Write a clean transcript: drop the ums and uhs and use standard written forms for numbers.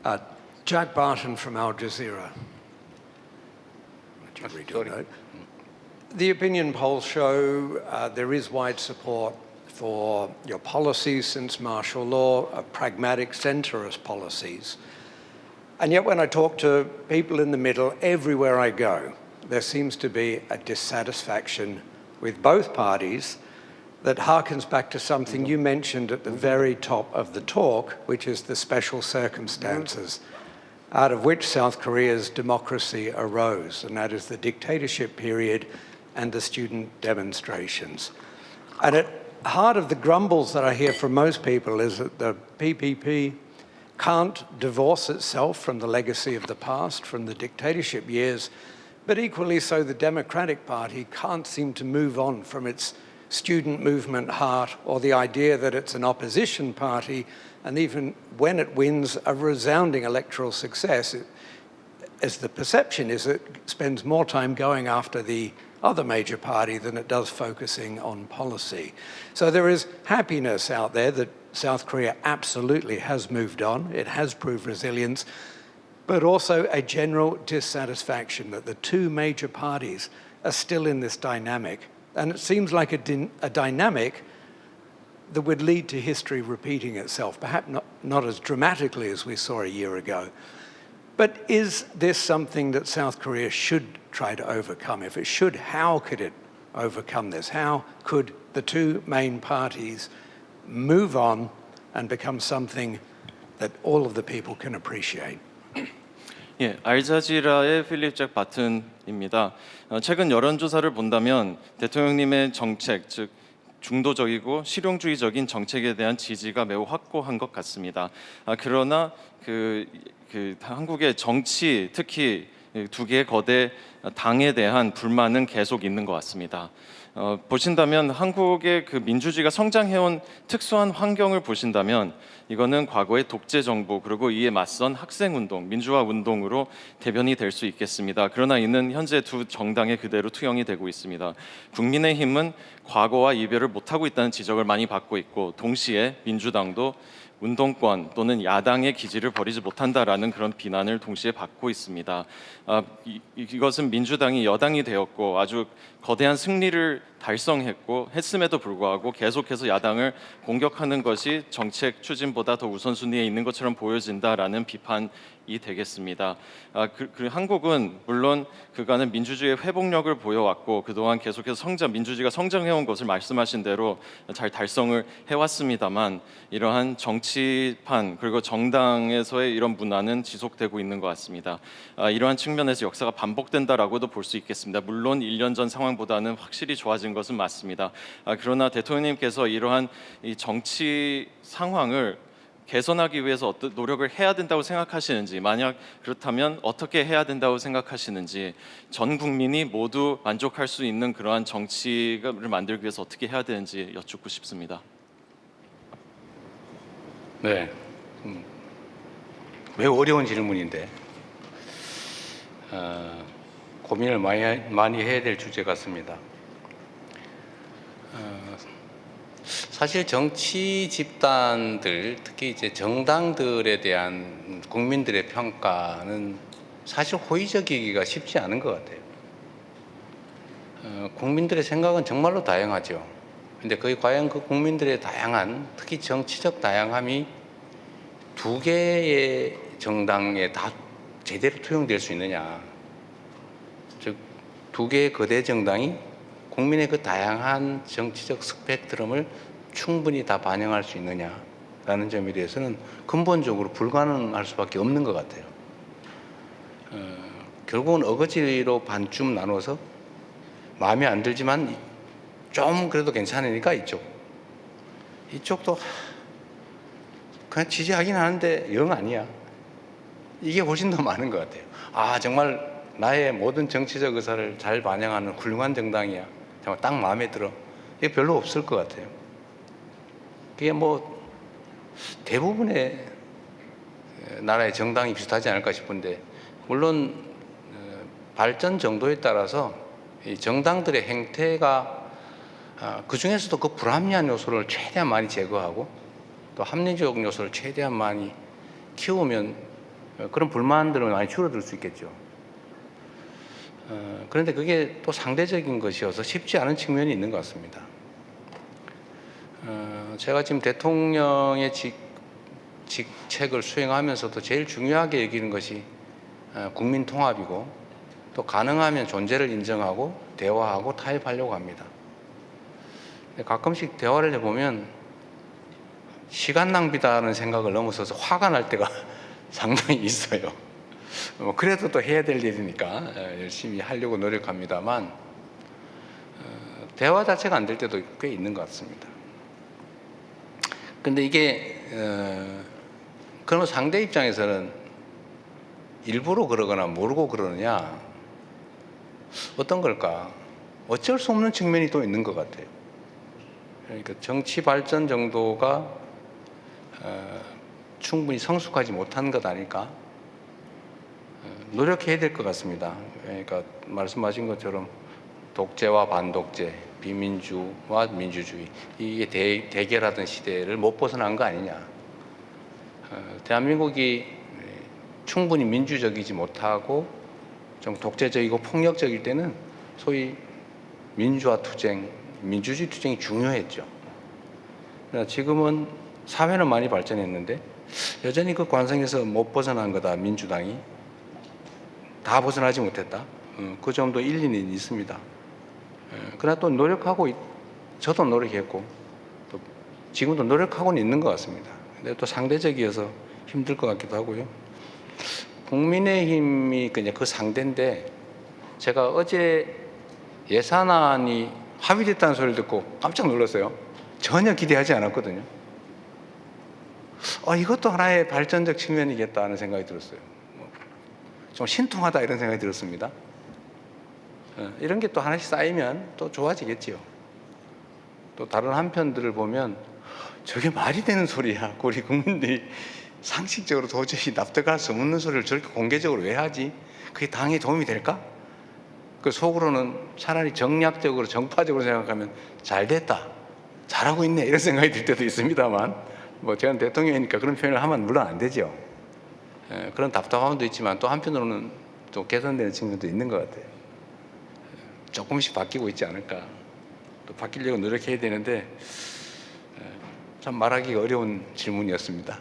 Uh, Jack Barton from Al Jazeera. The opinion polls show there is wide support for your policies since martial law, pragmatic centrist policies. And yet when I talk to people in the middle, everywhere I go, there seems to be a dissatisfaction with both parties that harkens back to something you mentioned at the very top of the talk, which is the special circumstances out of which South Korea's democracy arose, and that is the dictatorship period and the student demonstrations. And at the heart of the grumbles that I hear from most people is that the PPP can't divorce itself from the legacy of the past, from the dictatorship years, but equally so the Democratic Party can't seem to move on from its student movement heart or the idea that it's an opposition party, and even when it wins a resounding electoral success, as the perception is, it spends more time going after the other major party than it does focusing on policy. So there is happiness out there that South Korea absolutely has moved on, it has proved resilience, but also a general dissatisfaction that the two major parties are still in this dynamic. And it seems like a dynamic that would lead to history repeating itself, perhaps not as dramatically as we saw a year ago. But is this something that South Korea should try to overcome? If it should, how could it overcome this? How could the two main parties move on and become something that all of the people can appreciate? 예, 알자지라의 필립 잭 바튼입니다. 최근 여론조사를 본다면 대통령님의 정책, 즉 중도적이고 실용주의적인 정책에 대한 지지가 매우 확고한 것 같습니다. 그러나 한국의 정치, 특히 두 개의 거대 당에 대한 불만은 계속 있는 것 같습니다. 보신다면 한국의 그 민주주의가 성장해온 특수한 환경을 보신다면 이거는 과거의 독재 정부 그리고 이에 맞선 학생운동, 민주화 운동으로 대변이 될 수 있겠습니다. 그러나 이는 현재 두 정당에 그대로 투영이 되고 있습니다. 국민의힘은 과거와 이별을 못하고 있다는 지적을 많이 받고 있고 동시에 민주당도 운동권 또는 야당의 기지를 버리지 못한다라는 그런 비난을 동시에 받고 있습니다. 이것은 민주당이 여당이 되었고 아주 거대한 승리를 달성했고 했음에도 불구하고 계속해서 야당을 공격하는 것이 정책 추진보다 더 우선순위에 있는 것처럼 보여진다라는 비판이 되겠습니다. 한국은 물론 그간은 민주주의의 회복력을 보여왔고 그동안 계속해서 민주주의가 성장해온 것을 말씀하신 대로 잘 달성을 해왔습니다만 이러한 정치판 그리고 정당에서의 이런 문화는 지속되고 있는 것 같습니다. 이러한 측면에서 역사가 반복된다라고도 볼 수 있겠습니다. 물론 1년 전 상황보다는 확실히 좋아진 것은 맞습니다. 그러나 대통령님께서 이러한 이 정치 상황을 개선하기 위해서 어떤 노력을 해야 된다고 생각하시는지, 만약 그렇다면 어떻게 해야 된다고 생각하시는지, 전 국민이 모두 만족할 수 있는 그러한 정치를 만들기 위해서 어떻게 해야 되는지 여쭙고 싶습니다. 네, 매우 어려운 질문인데 고민을 많이 해야 될 주제 같습니다. 사실 정치 집단들, 특히 이제 정당들에 대한 국민들의 평가는 사실 호의적이기가 쉽지 않은 것 같아요. 국민들의 생각은 정말로 다양하죠. 근데 과연 그 국민들의 다양한, 특히 정치적 다양함이 두 개의 정당에 다 제대로 투영될 수 있느냐. 즉, 두 개의 거대 정당이 국민의 그 다양한 정치적 스펙트럼을 충분히 다 반영할 수 있느냐라는 점에 대해서는 근본적으로 불가능할 수밖에 없는 것 같아요. 결국은 어거지로 반쯤 나눠서 마음에 안 들지만 좀 그래도 괜찮으니까 이쪽도 그냥 지지하긴 하는데 영 아니야. 이게 훨씬 더 많은 것 같아요. 정말 나의 모든 정치적 의사를 잘 반영하는 훌륭한 정당이야. 정말 딱 마음에 들어. 이게 별로 없을 것 같아요. 그게 뭐 대부분의 나라의 정당이 비슷하지 않을까 싶은데, 물론 발전 정도에 따라서 이 정당들의 행태가 그 중에서도 그 불합리한 요소를 최대한 많이 제거하고 또 합리적 요소를 최대한 많이 키우면 그런 불만들은 많이 줄어들 수 있겠죠. 그런데 그게 또 상대적인 것이어서 쉽지 않은 측면이 있는 것 같습니다. 제가 지금 대통령의 직책을 수행하면서도 제일 중요하게 여기는 것이 국민 통합이고, 또 가능하면 존재를 인정하고 대화하고 타협하려고 합니다. 가끔씩 대화를 해보면 시간 낭비다는 생각을 넘어서서 화가 날 때가 상당히 있어요. 그래도 또 해야 될 일이니까 열심히 하려고 노력합니다만, 대화 자체가 안 될 때도 꽤 있는 것 같습니다. 근데 이게 그러면 상대 입장에서는 일부러 그러거나 모르고 그러느냐, 어떤 걸까? 어쩔 수 없는 측면이 또 있는 것 같아요. 그러니까 정치 발전 정도가 충분히 성숙하지 못한 것 아닐까? 노력해야 될 것 같습니다. 그러니까 말씀하신 것처럼 독재와 반독재, 비민주와 민주주의, 이게 대결하던 시대를 못 벗어난 거 아니냐. 대한민국이 충분히 민주적이지 못하고 좀 독재적이고 폭력적일 때는 소위 민주화 투쟁, 민주주의 투쟁이 중요했죠. 그러나 지금은 사회는 많이 발전했는데 여전히 그 관성에서 못 벗어난 거다. 민주당이 다 벗어나지 못했다. 그 정도 일리는 있습니다. 그러나 또 노력하고, 저도 노력했고 또 지금도 노력하고는 있는 것 같습니다. 근데 또 상대적이어서 힘들 것 같기도 하고요. 국민의힘이 그냥 그 상대인데, 제가 어제 예산안이 합의됐다는 소리를 듣고 깜짝 놀랐어요. 전혀 기대하지 않았거든요. 이것도 하나의 발전적 측면이겠다 하는 생각이 들었어요. 좀 신통하다 이런 생각이 들었습니다. 이런 게 또 하나씩 쌓이면 또 좋아지겠지요. 또 다른 한편들을 보면 저게 말이 되는 소리야. 우리 국민들이 상식적으로 도저히 납득할 수 없는 소리를 저렇게 공개적으로 왜 하지? 그게 당에 도움이 될까? 그 속으로는 차라리 정략적으로 정파적으로 생각하면 잘 됐다, 잘하고 있네 이런 생각이 들 때도 있습니다만, 뭐 제가 대통령이니까 그런 표현을 하면 물론 안 되죠. 그런 답답함도 있지만 또 한편으로는 또 개선되는 측면도 있는 것 같아요. 조금씩 바뀌고 있지 않을까. 또 바뀌려고 노력해야 되는데 참 말하기가 어려운 질문이었습니다.